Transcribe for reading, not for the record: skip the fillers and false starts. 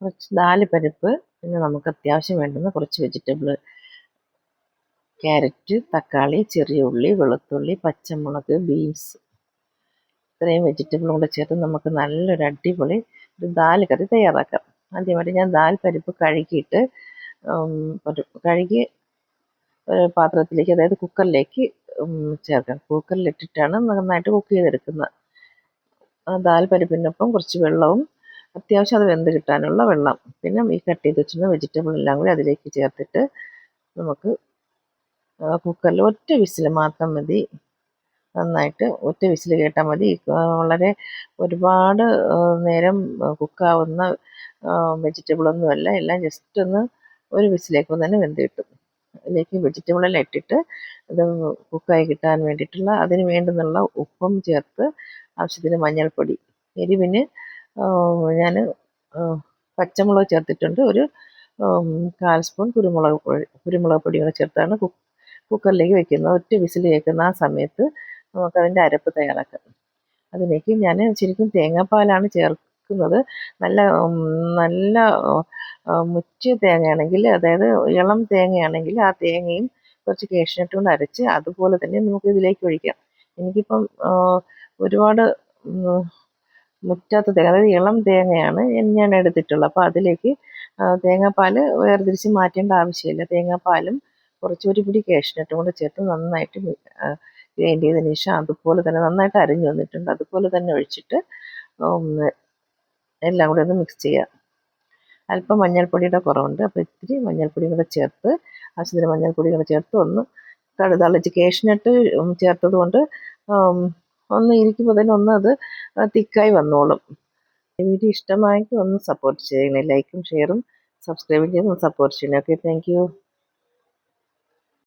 കുറച്ച് ദാൽ പരിപ്പ്, പിന്നെ നമുക്ക് അത്യാവശ്യം വേണ്ടുന്ന കുറച്ച് വെജിറ്റബിൾ, ക്യാരറ്റ്, തക്കാളി, ചെറിയ ഉള്ളി, വെളുത്തുള്ളി, പച്ചമുളക്, ബീൻസ്, ഇത്രയും വെജിറ്റബിളും കൂടെ ചേർത്ത് നമുക്ക് നല്ലൊരു അടിപൊളി ഒരു ദാൽ കറി തയ്യാറാക്കാം. ആദ്യമായിട്ട് ഞാൻ ദാൽ പരിപ്പ് കഴുകിയിട്ട് കഴുകി ഒരു പാത്രത്തിലേക്ക്, അതായത് കുക്കറിലേക്ക് ചേർക്കാം. കുക്കറിലിട്ടിട്ടാണ് നന്നായിട്ട് കുക്ക് ചെയ്തെടുക്കുന്നത്. ദാൽ പരിപ്പിനൊപ്പം കുറച്ച് വെള്ളവും, അത്യാവശ്യം അത് വെന്ത് കിട്ടാനുള്ള വെള്ളം, പിന്നെ ഈ കട്ട് ചെയ്ത് വെച്ചിരുന്ന വെജിറ്റബിൾ എല്ലാം കൂടി അതിലേക്ക് ചേർത്തിട്ട് നമുക്ക് കുക്കറിൽ ഒറ്റ വിസിൽ മാത്രം മതി. നന്നായിട്ട് ഒറ്റ വിസിൽ കേട്ടാൽ മതി. വളരെ ഒരുപാട് നേരം കുക്കാവുന്ന വെജിറ്റബിളൊന്നുമല്ല, എല്ലാം ജസ്റ്റ് ഒന്ന് ഒരു വിസിലേക്ക് തന്നെ വെന്ത് കിട്ടും. അതിലേക്ക് വെജിറ്റബിളെല്ലാം ഇട്ടിട്ട് അത് കുക്കായി കിട്ടാൻ വേണ്ടിയിട്ടുള്ള അതിന് വേണ്ടുന്നുള്ള ഉപ്പും ചേർത്ത് ആവശ്യത്തിന് മഞ്ഞൾപ്പൊടി, എരിവിന് ഞാൻ പച്ചമുളക് ചേർത്തിട്ടുണ്ട്, ഒരു 1/4 സ്പൂൺ കുരുമുളക് പൊടി കൂടെ ചേർത്താണ് കുക്കറിലേക്ക് വെക്കുന്നത്. ഒറ്റ വിസിൽ കേൾക്കുന്ന ആ സമയത്ത് നമുക്കതിൻ്റെ അരപ്പ് തയ്യാറാക്കാം. അതിലേക്ക് ഞാൻ ശരിക്കും തേങ്ങാപ്പാലാണ് ചേർക്കുന്നത്. നല്ല നല്ല മുറ്റിയ തേങ്ങയാണെങ്കിൽ, അതായത് ഇളം തേങ്ങയാണെങ്കിൽ ആ തേങ്ങയും കുറച്ച് കാഷ്നട്ട് കൊണ്ട് അരച്ച് അതുപോലെ തന്നെ നമുക്ക് ഇതിലേക്ക് ഒഴിക്കാം. എനിക്കിപ്പം ഒരുപാട് മുറ്റാത്ത തേങ്ങ, അതായത് ഇളം തേങ്ങയാണ് ഞാൻ എടുത്തിട്ടുള്ളത്. അപ്പോൾ അതിലേക്ക് തേങ്ങാപ്പാൽ വേർതിരിച്ച് മാറ്റേണ്ട ആവശ്യമില്ല. തേങ്ങാപ്പാലും കുറച്ച് ഒരു പിടി കാഷ്നട്ടും കൂടെ ചേർത്ത് നന്നായിട്ട് ഗ്രൈൻഡ് ചെയ്തതിന് ശേഷം അതുപോലെ തന്നെ നന്നായിട്ട് അരിഞ്ഞു വന്നിട്ടുണ്ട്, അതുപോലെ തന്നെ ഒഴിച്ചിട്ട് എല്ലാം കൂടെ ഒന്ന് മിക്സ് ചെയ്യുക. അല്പം മഞ്ഞൾപ്പൊടിയുടെ കുറവുണ്ട്, അപ്പോൾ ഇത്തിരി മഞ്ഞൾപ്പൊടി കൂടെ ചേർത്ത്, ആവശ്യത്തിന് മഞ്ഞൾപ്പൊടി കൂടെ ചേർത്ത് ഒന്ന് തളിച്ച്, കാഷ്നട്ട് ചേർത്തത് കൊണ്ട് ഒന്ന് ഇരിക്കുമ്പോൾ തന്നെ അത് തിക്കായി വന്നോളും. വീഡിയോ ഇഷ്ടമായെങ്കിൽ ഒന്ന് സപ്പോർട്ട് ചെയ്യണേ. ലൈക്കും ഷെയറും സബ്സ്ക്രൈബും ചെയ്ത് ഒന്ന് സപ്പോർട്ട് ചെയ്യണേ. Okay, thank you.